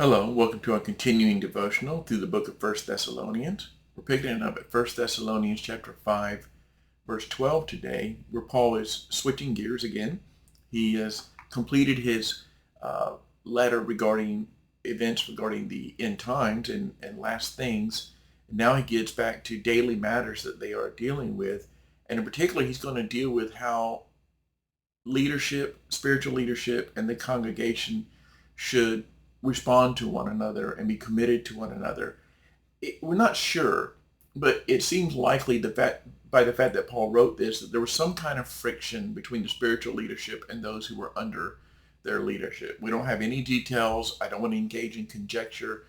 Hello, welcome to our continuing devotional through the book of 1 Thessalonians. We're picking it up at 1 Thessalonians chapter 5, verse 12 today, where Paul is switching gears again. He has completed his letter regarding events regarding the end times and last things. And now he gets back to daily matters that they are dealing with. And in particular, he's going to deal with how leadership, spiritual leadership, and the congregation should respond to one another and be committed to one another. We're not sure, but it seems likely by the fact that Paul wrote this, that there was some kind of friction between the spiritual leadership and those who were under their leadership. We don't have any details. I don't want to engage in conjecture.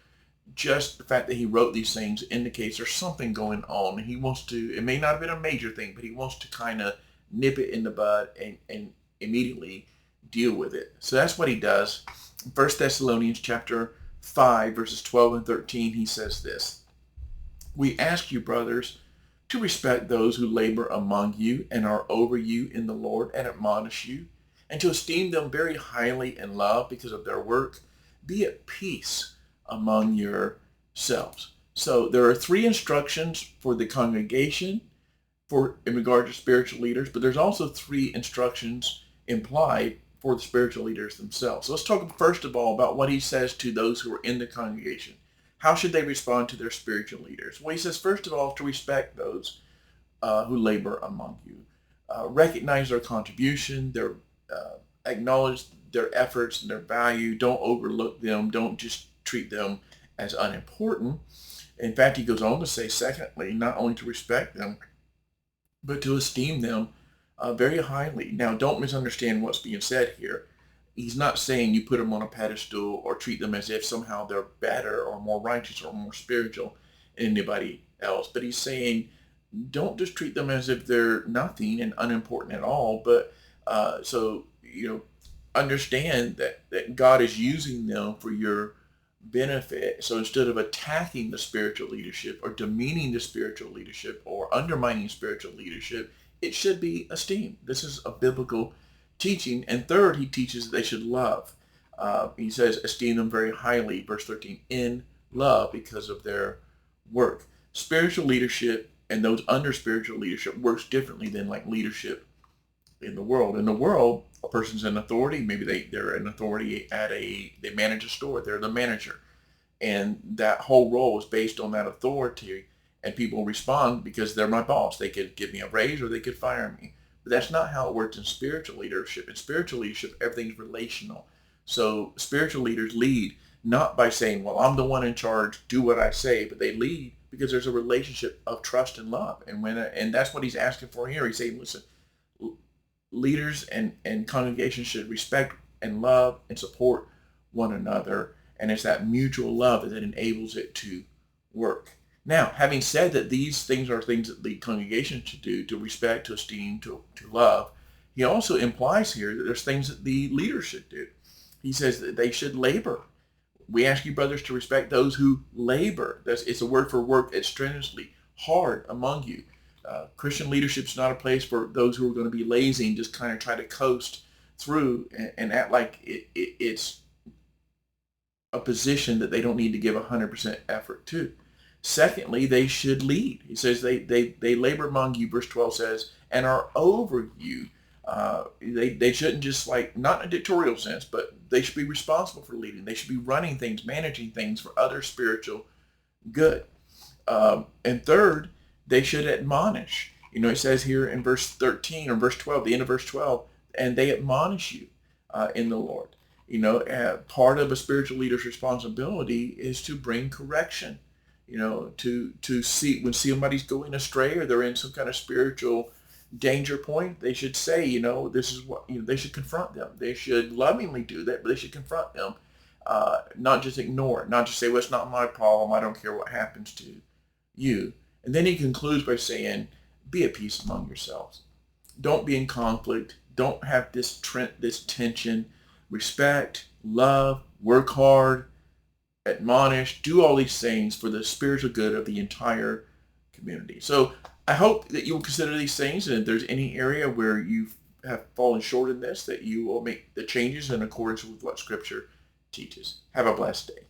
Just the fact that he wrote these things indicates there's something going on. He wants to, it may not have been a major thing, but he wants to kind of nip it in the bud and immediately deal with it. So that's what he does. 1 Thessalonians chapter 5, verses 12 and 13, he says this: "We ask you, brothers, to respect those who labor among you and are over you in the Lord and admonish you, and to esteem them very highly in love because of their work. Be at peace among yourselves." So there are three instructions for the congregation in regard to spiritual leaders, but there's also three instructions implied for the spiritual leaders themselves. So let's talk first of all about what he says to those who are in the congregation. How should they respond to their spiritual leaders? Well, he says, first of all, to respect those who labor among you. Recognize their contribution, acknowledge their efforts and their value. Don't overlook them. Don't just treat them as unimportant. In fact, he goes on to say, secondly, not only to respect them, but to esteem them very highly. Now, don't misunderstand what's being said here. He's not saying you put them on a pedestal or treat them as if somehow they're better or more righteous or more spiritual than anybody else. But he's saying don't just treat them as if they're nothing and unimportant at all. But understand that God is using them for your benefit. So instead of attacking the spiritual leadership or demeaning the spiritual leadership or undermining spiritual leadership, it should be esteemed. This is a biblical teaching. And third, he teaches that they should love. He says, esteem them very highly, verse 13, in love because of their work. Spiritual leadership and those under spiritual leadership works differently than like leadership in the world. In the world, a person's an authority. Maybe they're an authority they manage a store. They're the manager. And that whole role is based on that authority. And people respond because they're my boss. They could give me a raise or they could fire me. But that's not how it works in spiritual leadership. In spiritual leadership, everything's relational. So spiritual leaders lead not by saying, well, I'm the one in charge, do what I say, but they lead because there's a relationship of trust and love. And that's what he's asking for here. He's saying, listen, leaders and congregations should respect and love and support one another. And it's that mutual love that enables it to work. Now, having said that these things are things that the congregation should do, to respect, to esteem, to love, he also implies here that there's things that the leaders should do. He says that they should labor. We ask you, brothers, to respect those who labor. It's a word for work strenuously, hard among you. Christian leadership is not a place for those who are going to be lazy and just kind of try to coast through and act like it's a position that they don't need to give 100% effort to. Secondly, they should lead. He says they labor among you, verse 12 says, and are over you. They shouldn't just not in a dictatorial sense, but they should be responsible for leading. They should be running things, managing things for other spiritual good. And third, they should admonish. It says here in verse 13 or verse 12, the end of verse 12, and they admonish you in the Lord. Part of a spiritual leader's responsibility is to bring correction. To see when somebody's going astray or they're in some kind of spiritual danger point, they should say, this is what, they should confront them. They should lovingly do that, but they should confront them, not just ignore it, not just say, well, it's not my problem. I don't care what happens to you. And then he concludes by saying, be at peace among yourselves. Don't be in conflict. Don't have this tension. Respect, love, work hard, admonish, do all these things for the spiritual good of the entire community. So I hope that you will consider these things, and if there's any area where you have fallen short in this, that you will make the changes in accordance with what Scripture teaches. Have a blessed day.